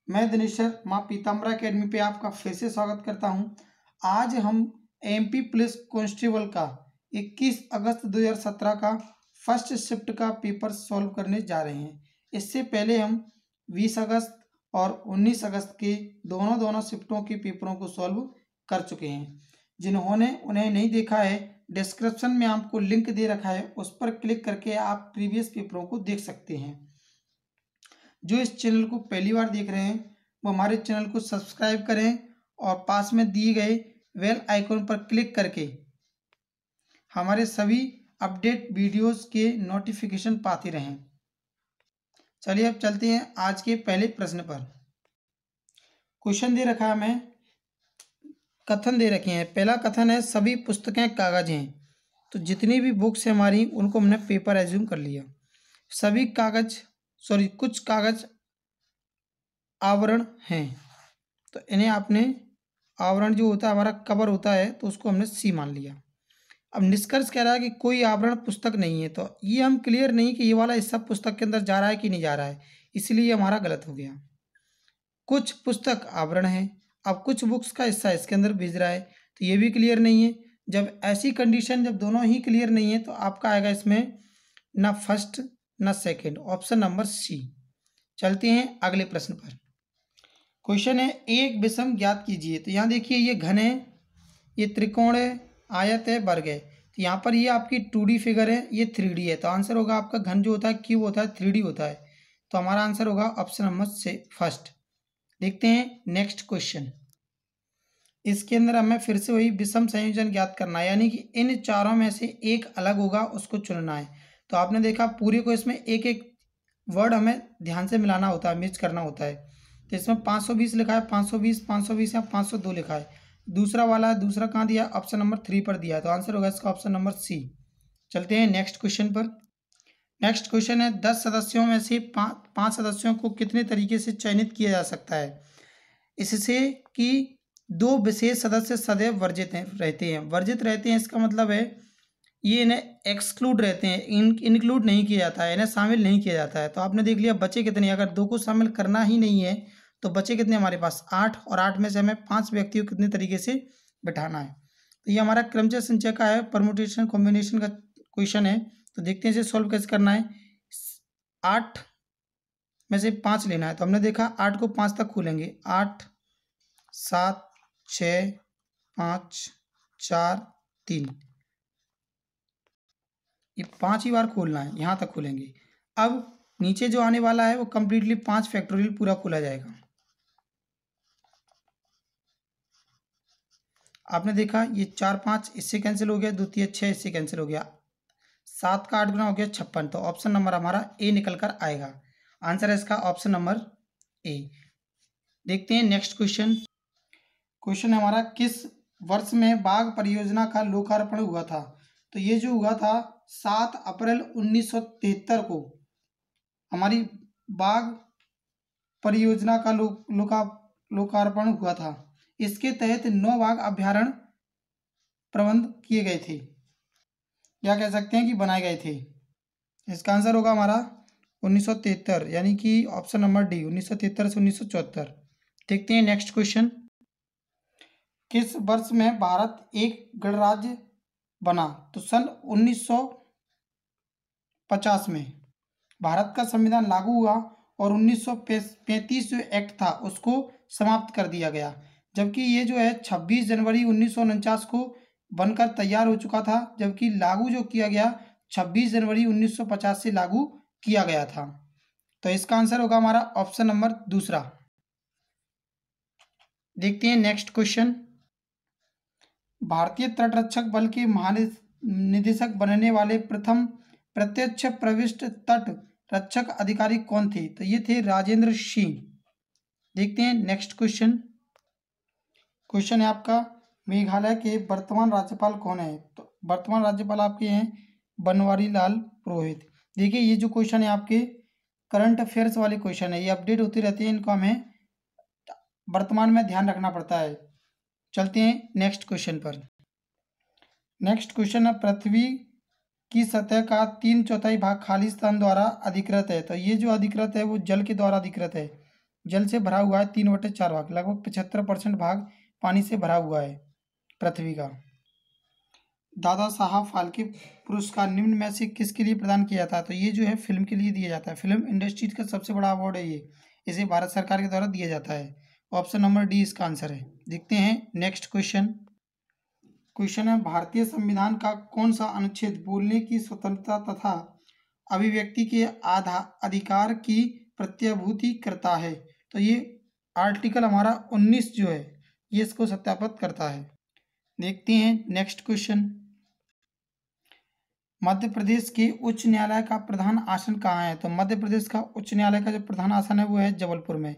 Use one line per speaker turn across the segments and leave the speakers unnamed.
मैं दिनेश्वर माँ पीताम्बरा अकेडमी पे आपका फिर से स्वागत करता हूँ। आज हम एमपी पुलिस कांस्टेबल का 21 अगस्त 2017 का फर्स्ट शिफ्ट का पेपर सॉल्व करने जा रहे हैं। इससे पहले हम 20 अगस्त और 19 अगस्त के दोनों शिफ्टों के पेपरों को सॉल्व कर चुके हैं। जिन्होंने उन्हें नहीं देखा है, डिस्क्रिप्शन में आपको लिंक दे रखा है, उस पर क्लिक करके आप प्रीवियस पेपरों को देख सकते हैं। जो इस चैनल को पहली बार देख रहे हैं वो हमारे चैनल को सब्सक्राइब करें और पास में दिए गए बेल आइकन पर क्लिक करके हमारे सभी अपडेट वीडियोस के नोटिफिकेशन पाते रहें। चलिए अब चलते हैं आज के पहले प्रश्न पर। क्वेश्चन दे रखा है, हमें कथन दे रखे हैं। पहला कथन है सभी पुस्तकें कागज हैं। तो जितनी भी बुक्स हैं हमारी उनको हमने पेपर एज्यूम कर लिया। सभी कागज कुछ कागज आवरण हैं, तो इन्हें आपने आवरण जो होता है हमारा कवर होता है तो उसको हमने सी मान लिया। अब निष्कर्ष कह रहा है कि कोई आवरण पुस्तक नहीं है, तो ये हम क्लियर नहीं कि ये वाला हिस्सा पुस्तक के अंदर जा रहा है कि नहीं जा रहा है, इसलिए हमारा गलत हो गया। कुछ पुस्तक आवरण है, अब कुछ बुक्स का हिस्सा इसके अंदर भेज रहा है, तो ये भी क्लियर नहीं है। जब ऐसी कंडीशन जब दोनों ही क्लियर नहीं है तो आपका आएगा इसमें ना फर्स्ट ना सेकेंड, ऑप्शन नंबर सी। चलते हैं अगले प्रश्न पर। क्वेश्चन है एक विषम ज्ञात कीजिए। तो यहाँ देखिए ये घन है, ये त्रिकोण है, आयत है, वर्ग है। तो यहाँ पर ये आपकी 2D फिगर है, ये 3D है। तो आंसर होगा आपका घन जो होता है क्यूब होता है, 3D होता है। तो हमारा आंसर होगा ऑप्शन नंबर से फर्स्ट। देखते हैं नेक्स्ट क्वेश्चन। इसके अंदर हमें फिर से वही विषम संयोजन ज्ञात करना है, यानी कि इन चारों में से एक अलग होगा उसको चुनना है। तो आपने देखा पूरे को इसमें एक एक वर्ड हमें ध्यान से मिलाना होता है, मिक्स करना होता है। तो इसमें 520 लिखा है, 520 या 502 लिखा है। दूसरा वाला है, दूसरा कहाँ दिया, ऑप्शन नंबर 3 पर दिया है। तो आंसर होगा इसका ऑप्शन नंबर सी। चलते हैं नेक्स्ट क्वेश्चन पर। नेक्स्ट क्वेश्चन है 10 सदस्यों में से 5 सदस्यों को कितने तरीके से चयनित किया जा सकता है, इससे कि 2 विशेष सदस्य सदैव वर्जित रहते हैं। वर्जित रहते हैं इसका मतलब है ये इन्हें एक्सक्लूड रहते हैं, इंक्लूड नहीं किया जाता है, इन्हें शामिल नहीं किया जाता है। तो आपने देख लिया बचे कितने, अगर 2 को शामिल करना ही नहीं है तो बचे कितने हमारे पास 8, और 8 में से हमें 5 व्यक्तियों को कितने तरीके से बिठाना है। तो ये हमारा क्रमचय संचय का है, परमुटेशन कॉम्बिनेशन का क्वेश्चन है। तो देखते हैं इसे सॉल्व कैसे करना है। 8 में से 5 लेना है, तो हमने देखा 8 को 5 तक खोलेंगे, 8 7 6 5 4 3, ये 5 ही बार खोलना है, यहाँ तक खोलेंगे। अब नीचे जो आने वाला है वो कंप्लीटली 5 फैक्टोरियल पूरा खोला जाएगा। आपने देखा ये 4 5 इससे कैंसिल हो गया, 2 3 6 इससे कैंसिल हो गया, 7 का 8 गुना हो गया 56। तो ऑप्शन नंबर हमारा ए निकल कर आएगा। आंसर है इसका ऑप्शन नंबर ए। देखते हैं नेक्स्ट क्वेश्चन। क्वेश्चन हमारा किस वर्ष में बाघ परियोजना का लोकार्पण हुआ था। तो ये जो हुआ था 7 अप्रैल 1973 को हमारी बाघ परियोजना का लोकार्पण हुआ था। इसके तहत 9 बाघ अभ्यारण्य प्रबंध किए गए थे, या कह सकते हैं कि बनाए गए थे। इसका आंसर होगा हमारा 1973, यानी कि ऑप्शन नंबर डी, 1973 से 1974। देखते हैं नेक्स्ट क्वेश्चन। किस वर्ष में भारत एक गणराज्य बना। तो सन 1950 में भारत का संविधान लागू हुआ और 1935 जो एक्ट था उसको समाप्त कर दिया गया, जबकि ये जो है 26 जनवरी 1949 को बनकर तैयार हो चुका था, जबकि लागू जो किया गया 26 जनवरी 1950 से लागू किया गया था। तो इसका आंसर होगा हमारा ऑप्शन नंबर दूसरा। देखते हैं नेक्स्ट क्वेश्चन। भारतीय तटरक्षक बल के महानिदेशक बनने वाले प्रथम प्रत्यक्ष प्रविष्ट तट रक्षक अधिकारी कौन थे। तो ये थे राजेंद्र सिंह। देखते हैं नेक्स्ट क्वेश्चन। क्वेश्चन है आपका मेघालय के वर्तमान राज्यपाल कौन है। तो वर्तमान राज्यपाल आपके हैं बनवारी लाल पुरोहित। देखिए ये जो क्वेश्चन है आपके करंट अफेयर्स वाले क्वेश्चन है, ये अपडेट होती रहती है, इनको हमें वर्तमान में ध्यान रखना पड़ता है। चलते हैं नेक्स्ट क्वेश्चन पर। नेक्स्ट क्वेश्चन है पृथ्वी की सतह का 3/4 भाग खाली स्थान द्वारा अधिकृत है। तो ये जो अधिकृत है वो जल के द्वारा अधिकृत है। जल से भरा हुआ है 3/4 भाग, लगभग 75% भाग पानी से भरा हुआ है पृथ्वी का। दादा साहब फाल्के पुरस्कार निम्न में से किसके लिए प्रदान किया जाता है? तो ये जो है फिल्म के लिए दिया जाता है। फिल्म इंडस्ट्री का सबसे बड़ा अवार्ड है ये, इसे भारत सरकार के द्वारा दिया जाता है। ऑप्शन नंबर डी इसका आंसर है। देखते हैं नेक्स्ट क्वेश्चन। क्वेश्चन है, भारतीय संविधान का कौन सा अनुच्छेद बोलने की स्वतंत्रता तथा अभिव्यक्ति के अधिकार की प्रत्याभूति करता है? तो ये आर्टिकल हमारा 19 जो है ये इसको सत्यापित करता है। देखते हैं नेक्स्ट क्वेश्चन। मध्य प्रदेश के उच्च न्यायालय का प्रधान आसन कहाँ है? तो मध्य प्रदेश का उच्च न्यायालय का जो प्रधान आसन है वो है जबलपुर में।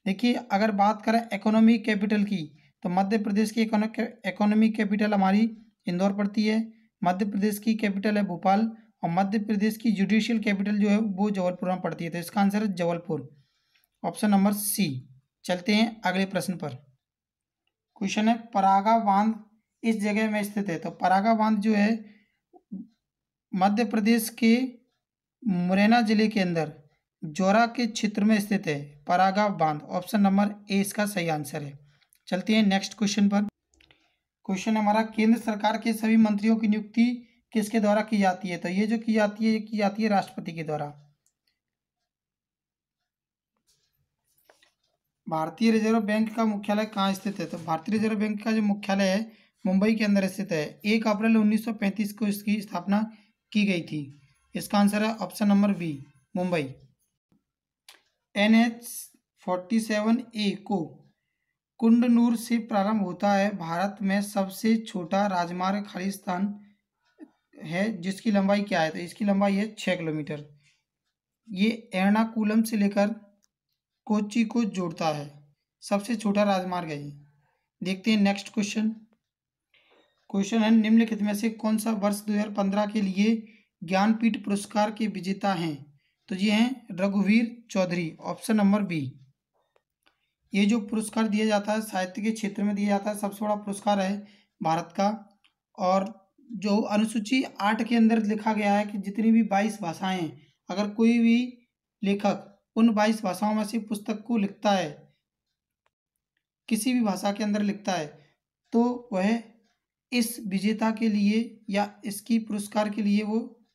देखिए, अगर बात करें इकोनॉमी कैपिटल की, तो मध्य प्रदेश की इकोनॉमी कैपिटल हमारी इंदौर पड़ती है, मध्य प्रदेश की कैपिटल है भोपाल, और मध्य प्रदेश की जुडिशियल कैपिटल जो है वो जबलपुर में पड़ती है। तो इसका आंसर है जबलपुर, ऑप्शन नंबर सी। चलते हैं अगले प्रश्न पर। क्वेश्चन है, परागा बांध इस जगह में स्थित है? तो परागा बांध जो है मध्य प्रदेश के मुरैना जिले के अंदर जोरा के क्षेत्र में स्थित है परागा बांध, ऑप्शन नंबर ए इसका सही आंसर है। चलते हैं नेक्स्ट क्वेश्चन पर। क्वेश्चन हमारा, केंद्र सरकार के सभी मंत्रियों की नियुक्ति किसके द्वारा की जाती है? तो ये जो की जाती है, ये की जाती है राष्ट्रपति के द्वारा। भारतीय रिजर्व बैंक का मुख्यालय कहाँ स्थित है? तो भारतीय रिजर्व बैंक का जो मुख्यालय है मुंबई के अंदर स्थित है। 1 अप्रैल 1935 को इसकी स्थापना की गई थी। इसका आंसर है option number B, Mumbai. NH-47A को कुंडनूर से प्रारंभ होता है। भारत में सबसे छोटा राजमार्ग खालिस्तान है जिसकी लंबाई क्या है? तो इसकी लंबाई है 6 किलोमीटर। ये एर्नाकुलम से लेकर कोच्चि को जोड़ता है, सबसे छोटा राजमार्ग है ये। देखते हैं नेक्स्ट क्वेश्चन। क्वेश्चन है, निम्नलिखित में से कौन सा वर्ष 2015 के लिए ज्ञानपीठ पुरस्कार के विजेता हैं? तो ये हैं रघुवीर चौधरी, ऑप्शन नंबर बी। ये जो पुरस्कार दिया जाता है साहित्य के क्षेत्र में दिया जाता है, सबसे बड़ा पुरस्कार है भारत का। और जो अनुसूची 8 के अंदर लिखा गया है कि जितनी भी 22 भाषाएं, अगर कोई भी लेखक उन 22 भाषाओं में से पुस्तक को लिखता है, किसी भी भाषा के अंदर लिखता है, तो वह इस विजेता के लिए या इसकी पुरस्कार के लिए वो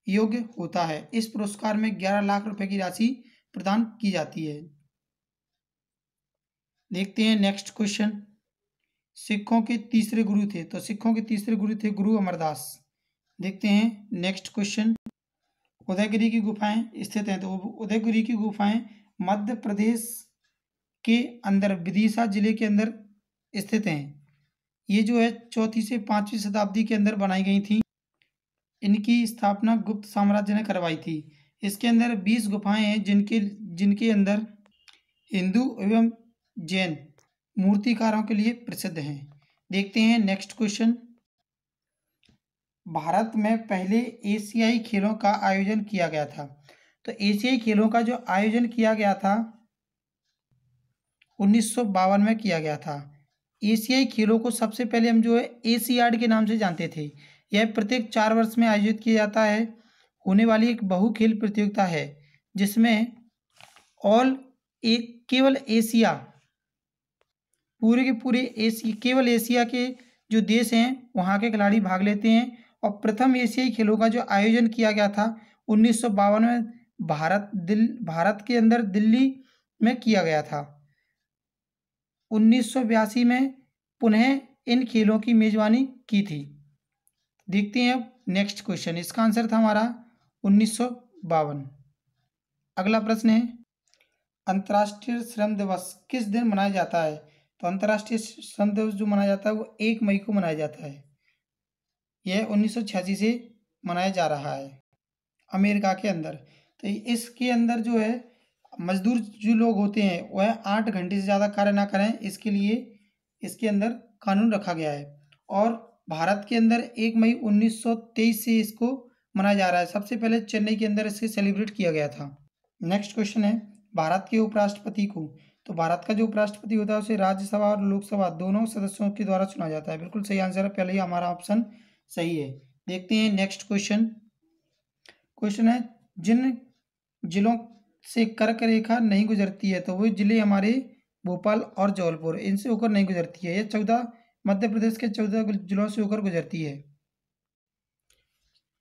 योग्य होता है। इस पुरस्कार में 11 लाख रुपए की राशि प्रदान की जाती है। देखते हैं नेक्स्ट क्वेश्चन। सिखों के तीसरे गुरु थे? तो सिखों के तीसरे गुरु थे गुरु अमरदास। देखते हैं नेक्स्ट क्वेश्चन। उदयगिरी की गुफाएं स्थित हैं? तो उदयगिरी की गुफाएं मध्य प्रदेश के अंदर विदिशा जिले के अंदर स्थित हैं। ये जो है 4वीं से 5वीं शताब्दी के अंदर बनाई गई थी। इनकी स्थापना गुप्त साम्राज्य ने करवाई थी। इसके अंदर 20 गुफाएं हैं जिनके अंदर हिंदू एवं जैन मूर्तिकारों के लिए प्रसिद्ध हैं। देखते हैं नेक्स्ट क्वेश्चन। भारत में पहले एशियाई खेलों का आयोजन किया गया था? तो एशियाई खेलों का जो आयोजन किया गया था 1952 में किया गया था। एशियाई खेलों को सबसे पहले हम जो है एशियाड के नाम से जानते थे। यह प्रत्येक 4 वर्ष में आयोजित किया जाता है। होने वाली एक बहु खेल प्रतियोगिता है जिसमें केवल एशिया, पूरे के पूरे केवल एशिया के जो देश हैं वहाँ के खिलाड़ी भाग लेते हैं। और प्रथम एशियाई खेलों का जो आयोजन किया गया था 1952 में भारत के अंदर दिल्ली में किया गया था। 1982 में पुनः इन खेलों की मेजबानी की थी। देखते हैं नेक्स्ट क्वेश्चन। इसका आंसर था हमारा 1952। अगला प्रश्न है, अंतर्राष्ट्रीय श्रम दिवस किस दिन मनाया जाता है? तो अंतर्राष्ट्रीय श्रम दिवस जो मनाया जाता है वो 1 मई को मनाया जाता है। यह 1986 से मनाया जा रहा है अमेरिका के अंदर। तो इसके अंदर जो है मजदूर जो लोग होते हैं वह 8 घंटे से ज़्यादा कार्य ना करें, इसके लिए इसके अंदर कानून रखा गया है। और भारत के अंदर 1 मई 1923 से इसको मनाया जा रहा है। सबसे पहले चेन्नई के अंदर इसे सेलिब्रेट किया गया था। नेक्स्ट क्वेश्चन है, भारत के उपराष्ट्रपति को, तो भारत का जो उपराष्ट्रपति होता है उसे राज्यसभा और लोकसभा दोनों सदस्यों के द्वारा चुना जाता है। बिल्कुल सही आंसर है, पहले ही हमारा ऑप्शन सही है। देखते हैं नेक्स्ट क्वेश्चन। क्वेश्चन है, जिन जिलों से कर्क रेखा नहीं गुजरती है, तो वो जिले हमारे भोपाल और जबलपुर, इनसे होकर नहीं गुजरती है। ये 14 मध्य प्रदेश के 14 जिलों से होकर गुजरती है।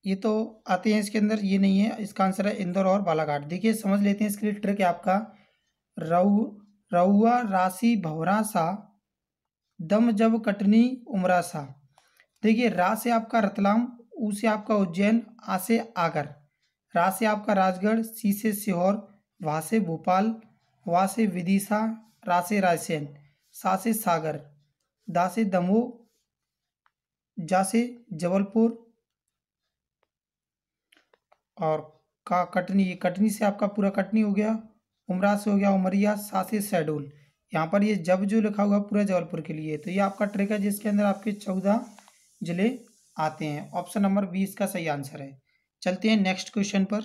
ये तो आते हैं इसके अंदर, ये नहीं है। इसका आंसर है इंदौर और बालाघाट। देखिए समझ लेते हैं इसके लिए ट्रिक है आपका। रउआ राशि भंवरा सा, दम जब कटनी उमरा सा। देखिए रा से आपका रतलाम, ऊ से आपका उज्जैन, आ से आगर, रा से आपका राजगढ़, सी से सीहोर, वा से भोपाल, वा से विदिशा, रा से रायसेन, सा से सागर, दा से दमोह, जा से जबलपुर, और का कटनी, ये कटनी से आपका पूरा कटनी हो गया, उमरा से हो गया उमरिया, सा से शहडोल। यहाँ पर ये जब जो लिखा हुआ पूरा जबलपुर के लिए, तो ये आपका ट्रिक है जिसके अंदर आपके 14 जिले आते हैं। ऑप्शन नंबर 20 का सही आंसर है। चलते हैं नेक्स्ट क्वेश्चन पर।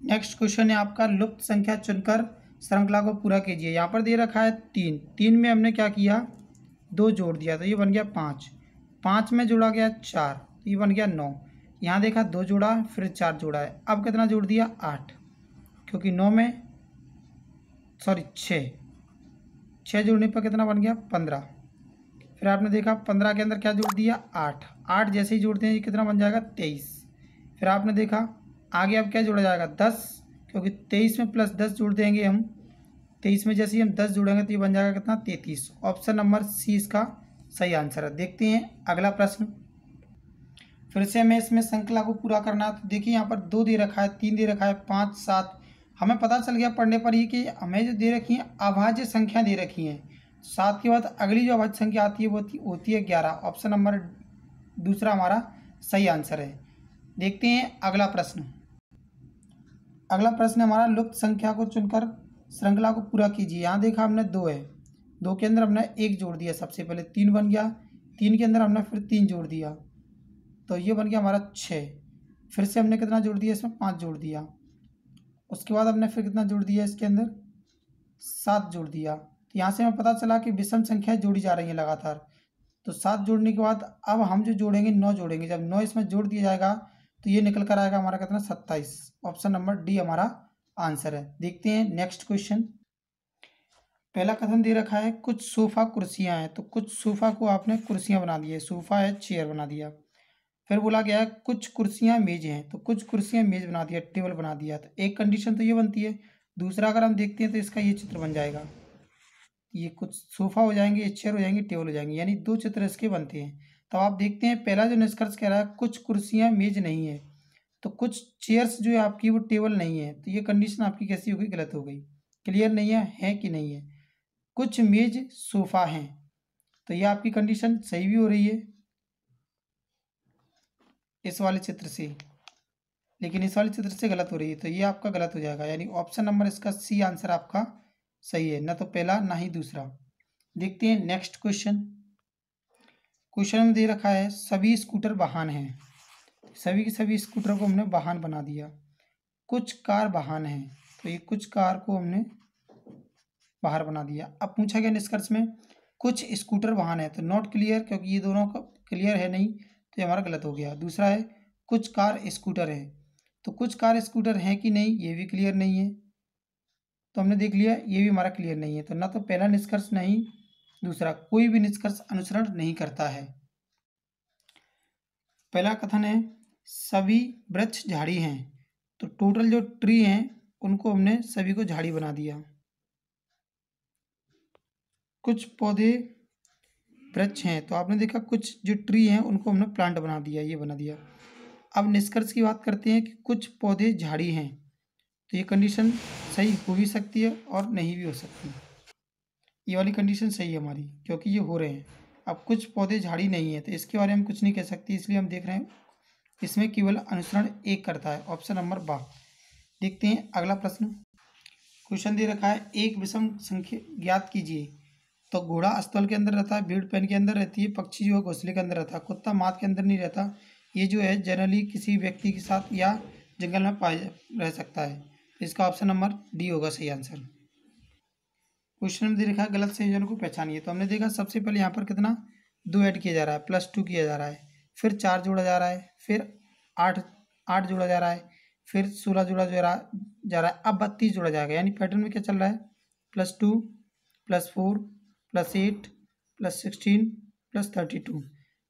नेक्स्ट क्वेश्चन है आपका, लुप्त संख्या चुनकर श्रृंखला को पूरा कीजिए। यहाँ पर दे रखा है 3, 3 में हमने क्या किया, 2 जोड़ दिया, तो ये बन गया 5, 5 में जोड़ा गया 4, तो ये बन गया 9। यहाँ देखा 2 जोड़ा, फिर 4 जोड़ा है, अब कितना जोड़ दिया 8, क्योंकि 9 में 6 जोड़ने पर कितना बन गया 15। फिर आपने देखा 15 के अंदर क्या जोड़ दिया 8, 8 जैसे ही जोड़ते हैं ये कितना बन जाएगा 23। फिर आपने देखा आगे अब क्या जोड़ा जाएगा 10, क्योंकि 23 में प्लस 10 जोड़ देंगे हम, 23 में जैसे ही हम 10 जोड़ेंगे तो ये बन जाएगा कितना 33। ऑप्शन नंबर सी इसका सही आंसर है। देखते हैं अगला प्रश्न। फिर से हमें इसमें श्रृंखला को पूरा करना है। तो देखिए यहाँ पर 2 दे रखा है, 3 दे रखा है, 5, 7। हमें पता चल गया पढ़ने पर ही कि हमें जो दे रखी है अभाज्य संख्या दे रखी है। 7 के बाद अगली जो अभाज्य संख्या आती है वो होती है 11। ऑप्शन नंबर दूसरा हमारा सही आंसर है। देखते हैं अगला प्रश्न। अगला प्रश्न हमारा, लुप्त संख्या को चुनकर श्रृंखला को पूरा कीजिए। यहाँ देखा हमने 2 है, 2 के अंदर हमने 1 जोड़ दिया, सबसे पहले 3 बन गया, 3 के अंदर हमने फिर 3 जोड़ दिया, तो ये बन गया हमारा 6। फिर से हमने कितना जोड़ दिया इसमें 5 जोड़ दिया, उसके बाद हमने फिर कितना जोड़ दिया इसके अंदर 7 जोड़ दिया। तो यहाँ से हमें पता चला कि विषम संख्याएं जोड़ी जा रही हैं लगातार। तो 7 जोड़ने के बाद अब हम जो जोड़ेंगे 9 जोड़ेंगे, जब 9 इसमें जोड़ दिया जाएगा तो ये निकल कर आएगा हमारा कितना 27। ऑप्शन नंबर डी हमारा आंसर है। देखते हैं नेक्स्ट क्वेश्चन। पहला कथन दे रखा है, कुछ सोफा कुर्सियां हैं, तो कुछ सोफा को आपने कुर्सियां बना दी है, सोफा है चेयर बना दिया। फिर बोला गया है कुछ कुर्सियां मेज हैं, तो कुछ कुर्सियां मेज बना दिया, टेबल बना दिया। तो एक कंडीशन तो ये बनती है, दूसरा अगर हम देखते हैं तो इसका ये चित्र बन जाएगा, ये कुछ सोफा हो जाएंगे, चेयर हो जाएंगे, टेबल हो जाएंगे, यानी 2 चित्र इसके बनते हैं। तो आप देखते हैं पहला जो निष्कर्ष कह रहा है कुछ कुर्सियां मेज नहीं है, तो कुछ चेयर्स जो है आपकी वो टेबल नहीं है, तो ये कंडीशन आपकी कैसी हो गई, गलत हो गई। क्लियर नहीं है कि नहीं है। कुछ मेज सोफा हैं, तो ये आपकी कंडीशन सही भी हो रही है इस वाले चित्र से, लेकिन इस वाले चित्र से गलत हो रही है, तो ये आपका गलत हो जाएगा। यानी ऑप्शन नंबर इसका सी आंसर आपका सही है, ना तो पहला ना ही दूसरा। देखते हैं नेक्स्ट क्वेश्चन। क्वेश्चन में दे रखा है सभी स्कूटर वाहन हैं, सभी के सभी स्कूटर को हमने वाहन बना दिया। कुछ कार वाहन हैं, तो ये कुछ कार को हमने बाहर बना दिया। अब पूछा गया निष्कर्ष में कुछ स्कूटर वाहन है, तो नॉट क्लियर, क्योंकि ये दोनों का क्लियर है नहीं, तो ये हमारा गलत हो गया। दूसरा है कुछ कार स्कूटर है, तो कुछ कार स्कूटर हैं कि नहीं ये भी क्लियर नहीं है, तो हमने देख लिया ये भी हमारा क्लियर नहीं है। तो ना तो पहला निष्कर्ष नहीं दूसरा, कोई भी निष्कर्ष अनुसरण नहीं करता है। पहला कथन है सभी वृक्ष झाड़ी हैं, तो टोटल जो ट्री हैं उनको हमने सभी को झाड़ी बना दिया। कुछ पौधे वृक्ष हैं, तो आपने देखा कुछ जो ट्री हैं उनको हमने प्लांट बना दिया, ये बना दिया। अब निष्कर्ष की बात करते हैं कि कुछ पौधे झाड़ी हैं, तो ये कंडीशन सही हो भी सकती है और नहीं भी हो सकती। ये वाली कंडीशन सही है हमारी, क्योंकि ये हो रहे हैं। अब कुछ पौधे झाड़ी नहीं है, तो इसके बारे में हम कुछ नहीं कह सकते, इसलिए हम देख रहे हैं इसमें केवल अनुसरण एक करता है। ऑप्शन नंबर बा। देखते हैं अगला प्रश्न। क्वेश्चन दे रखा है एक विषम संख्या ज्ञात कीजिए, तो घोड़ा अस्तबल के अंदर रहता है, भेड़ पेन के अंदर रहती है, पक्षी जो है घोंसले के अंदर रहता है, कुत्ता माद के अंदर नहीं रहता। ये जो है जनरली किसी व्यक्ति के साथ या जंगल में रह सकता है। इसका ऑप्शन नंबर डी होगा सही आंसर। क्वेश्चन में दे रखा है गलत संयोजन को पहचानिए, तो हमने देखा सबसे पहले यहाँ पर कितना 2 ऐड किया जा रहा है, +2 किया जा रहा है, फिर 4 जोड़ा जा रहा है, फिर 8 जोड़ा जा रहा है, फिर 16 जोड़ा जा रहा है, जा रहा है, अब 32 जोड़ा जाएगा, यानी पैटर्न में क्या चल रहा है, +2 +4 +8 +16 +32।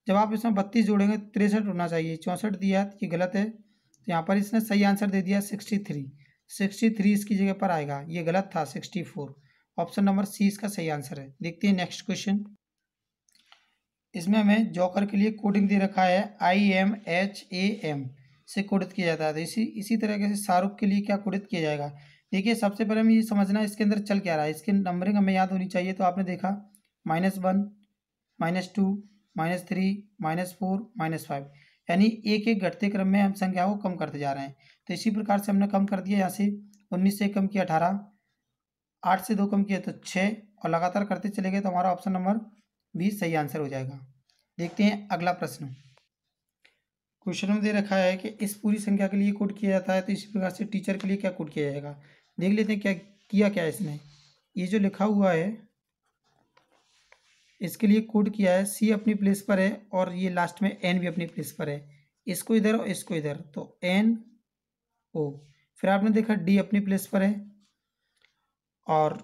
जब आप इसमें 32 जोड़ेंगे 63 होना चाहिए, 64 दिया है ये गलत है, तो यहाँ पर इसने सही आंसर दे दिया 63। 63 इसकी जगह पर आएगा, ये गलत था 64। ऑप्शन नंबर सी इसका सही आंसर है। देखते हैं नेक्स्ट क्वेश्चन। इसमें हमें जॉकर के लिए कोडिंग दे रखा है IMHAM से कोडित किया जाता है। तो इसी तरीके से शाहरुख के लिए क्या कोडित किया जाएगा। देखिए सबसे पहले हमें ये समझना है इसके अंदर चल क्या रहा है, इसकी नंबरिंग हमें याद होनी चाहिए। तो आपने देखा -1 -2 -3 -4 -5, यानी एक एक घटते क्रम में हम संख्या को कम करते जा रहे हैं। तो इसी प्रकार से हमने कम कर दिया, यहाँ से 19 से कम किया 18, 8 से 2 कम किया तो 6, और लगातार करते चले गए तो हमारा ऑप्शन नंबर भी सही आंसर हो जाएगा। देखते हैं अगला प्रश्न। क्वेश्चन में दे रखा है कि इस पूरी संख्या के लिए कोड किया जाता है, तो इसी प्रकार से टीचर के लिए क्या कोड किया जाएगा। देख लेते हैं क्या किया क्या है इसने। ये जो लिखा हुआ है इसके लिए कोड किया है, C अपनी प्लेस पर है और ये लास्ट में N भी अपनी प्लेस पर है। इसको इधर और इसको इधर, तो NO। फिर आपने देखा D अपनी प्लेस पर है और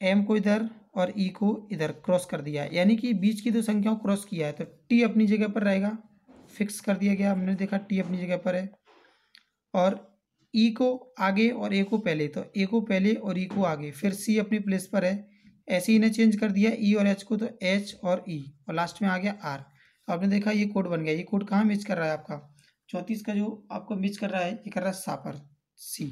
M को इधर और E को इधर क्रॉस कर दिया है, यानी कि बीच की दो संख्याओं को क्रॉस किया है। तो T अपनी जगह पर रहेगा, फिक्स कर दिया गया। हमने देखा T अपनी जगह पर है और E को आगे और A को पहले, तो A को पहले और E को आगे। फिर C अपनी प्लेस पर है, ऐसे ही इन्हें चेंज कर दिया E और H को, तो H और E, और लास्ट में आ गया R। तो आपने देखा ये कोड बन गया। ये कोड कहाँ मैच कर रहा है आपका 34 का जो आपको मैच कर रहा है, ये कर रहा है शापर C।